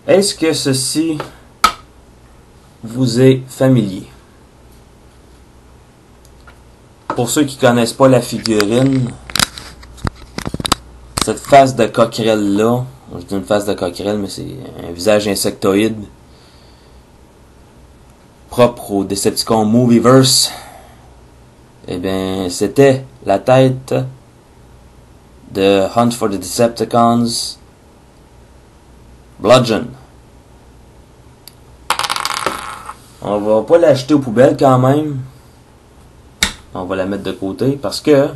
Est-ce que ceci vous est familier? Pour ceux qui connaissent pas la figurine, cette face de coquerelle là, je dis une face de coquerelle, mais c'est un visage insectoïde propre au Decepticon Movieverse. Eh bien, c'était la tête de Hunt for the Decepticons Bludgeon. On va pas l'acheter aux poubelles quand même. On va la mettre de côté parce que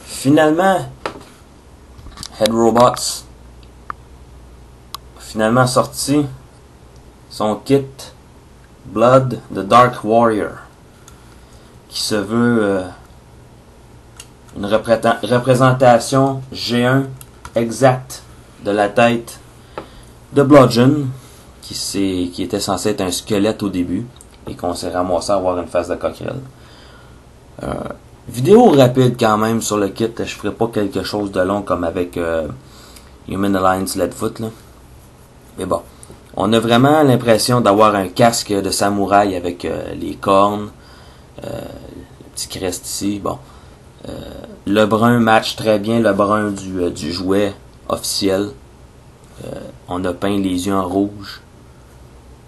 finalement Head Robots a finalement sorti son kit Blood the Dark Warrior qui se veut une représentation G1 exacte de la tête de Bludgeon qui était censé être un squelette au début et qu'on s'est ramassé à avoir une face de coquerelle. Vidéo rapide quand même sur le kit, je ferai pas quelque chose de long comme avec Human Alliance Leadfoot là. Mais bon, on a vraiment l'impression d'avoir un casque de samouraï avec les cornes, le petit crest ici. Bon, le brun match très bien le brun du jouet officiel. On a peint les yeux en rouge.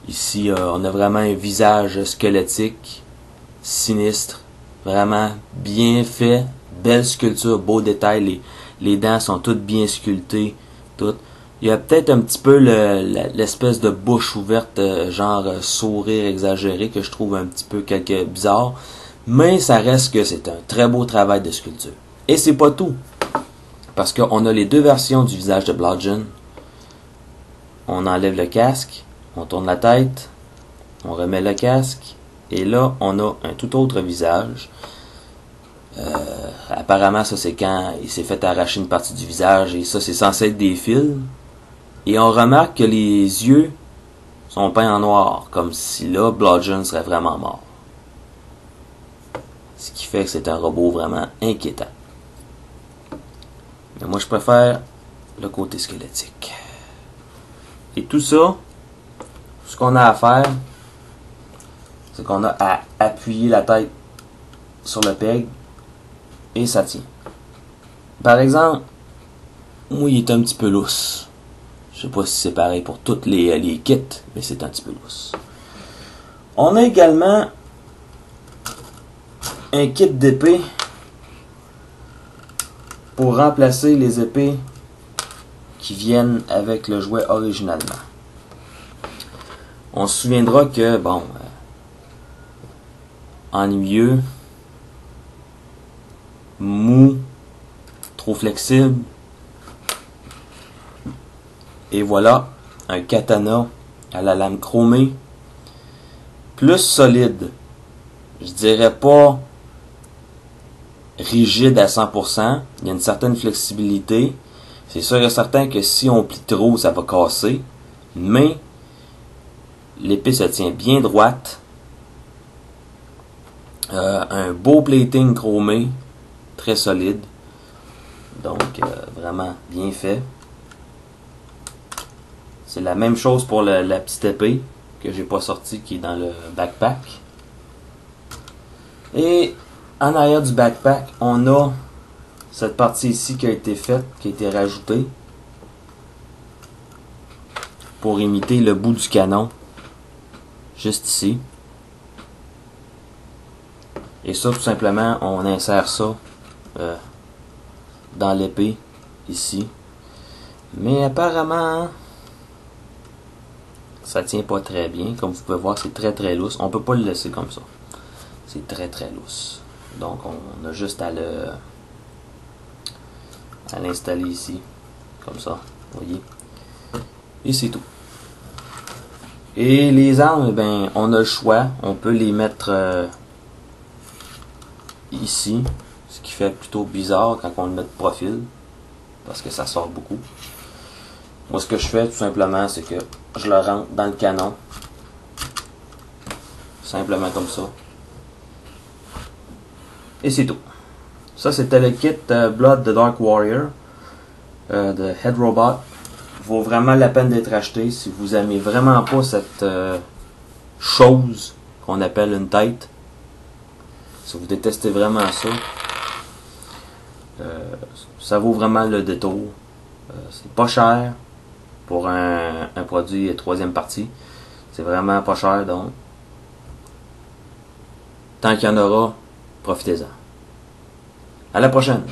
Ici, on a vraiment un visage squelettique, sinistre, vraiment bien fait, belle sculpture, beau détail, les dents sont toutes bien sculptées, toutes. Il y a peut-être un petit peu l'espèce de bouche ouverte, genre sourire exagéré, que je trouve un petit peu bizarre, mais ça reste que c'est un très beau travail de sculpture. Et c'est pas tout, parce qu'on a les deux versions du visage de Bludgeon. On enlève le casque, on tourne la tête, on remet le casque, et là, on a un tout autre visage. Apparemment, ça c'est quand il s'est fait arracher une partie du visage, et ça c'est censé être des fils. Et on remarque que les yeux sont peints en noir, comme si là, Bludgeon serait vraiment mort. Ce qui fait que c'est un robot vraiment inquiétant. Mais moi, je préfère le côté squelettique. Et tout ça, ce qu'on a à faire, c'est qu'on a à appuyer la tête sur le peg et ça tient. Par exemple, moi, il est un petit peu lousse. Je sais pas si c'est pareil pour toutes les kits, mais c'est un petit peu lousse. On a également un kit d'épée pour remplacer les épées qui viennent avec le jouet originalement. On se souviendra que, bon, ennuyeux, mou, trop flexible, et voilà un katana à la lame chromée, plus solide, je dirais pas rigide à 100%, il y a une certaine flexibilité. C'est sûr et certain que si on plie trop, ça va casser. Mais l'épée se tient bien droite. Un beau plating chromé, très solide. Donc, vraiment bien fait. C'est la même chose pour la petite épée que j'ai pas sortie, qui est dans le backpack. Et en arrière du backpack, on a cette partie ici qui a été faite, qui a été rajoutée pour imiter le bout du canon, juste ici. Et ça, tout simplement, on insère ça dans l'épée, ici. Mais apparemment, ça tient pas très bien. Comme vous pouvez voir, c'est très très lousse. On peut pas le laisser comme ça. C'est très très lousse. Donc, on a juste à l'installer ici, comme ça, vous voyez, et c'est tout. Et les armes, ben, on a le choix, on peut les mettre ici, ce qui fait plutôt bizarre quand on le met de profil, parce que ça sort beaucoup. Moi, ce que je fais tout simplement, c'est que je le rentre dans le canon, simplement comme ça, et c'est tout. Ça, c'était le kit Blood the Dark Warrior de Head Robot. vaut vraiment la peine d'être acheté si vous aimez vraiment pas cette chose qu'on appelle une tête. Si vous détestez vraiment ça, ça vaut vraiment le détour. C'est pas cher pour un produit troisième partie. C'est vraiment pas cher, donc tant qu'il y en aura, profitez-en. À la prochaine!